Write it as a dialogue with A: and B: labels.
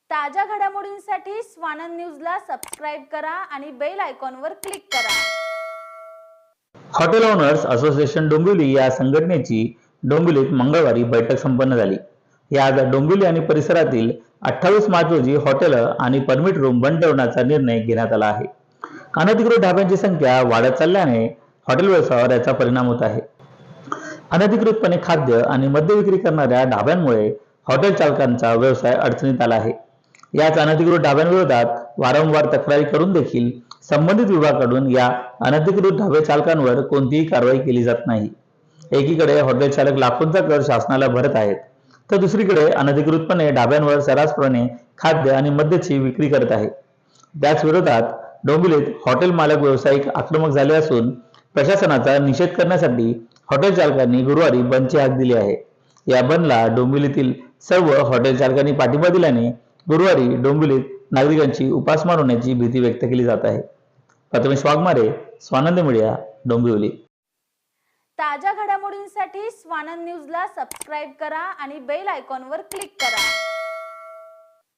A: ताज्या घडामोडींसाठी स्वानंद न्यूजला सबस्क्राइब करा आणि बेल आयकॉनवर क्लिक करा।
B: हॉटेल ओनर्स असोसिएशन डोंबिवली या संघटनेची डोंबिवलीत मंगळवारी बैठक संपन्न झाली। यात डोंबिवली आणि परिसरातील 28 मार्च रोजी हॉटेल आणि परमिट रूम बंद ठेवण्याचा निर्णय घेण्यात आला आहे। अनधिकृत ढाब्यांची संख्या वाढत चालल्याने हॉटेल व्यवसायावर याचा परिणाम होत आहे। अनधिकृतपणे खाद्य आणि मद्य विक्री करणाऱ्या ढाब्यांमुळे हॉटेल चालकांचा व्यवसाय अडचणीत आला आहे। याच अनधिकृत ढाब्यांविरोधात वारंवार तक्रारी करून देखील संबंधित विभागाकडून या अनधिकृत ढाबे चालकांवर कोणतीही कारवाई केली जात नाही। एकीकडे हॉटेल चालक लाखोंचा कर शासनाला भरत आहेत, तर दुसरीकडे अनधिकृतपणे ढाब्यांवर सर्रासपणे खाद्य आणि मद्याची विक्री करत आहे। त्याच विरोधात डोंबिवलीत हॉटेल मालक व्यावसायिक आक्रमक झाले असून प्रशासनाचा निषेध करण्यासाठी हॉटेल चालकांनी गुरुवारी बंदची हाक दिली आहे। या बंदला डोंबिवलीतील सर्व हॉटेल चालकांनी पाठिंबा दिल्याने गुरुवारी डोंबिवलीत नागरिकांची उपासमार होण्याची भीती व्यक्त केली जात आहे। प्रथमेश वाघमारे, स्वानंद मीडिया, डोंबिवली।
A: ताज्या घडामोडींसाठी स्वानंद न्यूजला सबस्क्राइब करा आणि बेल आयकॉनवर क्लिक करा।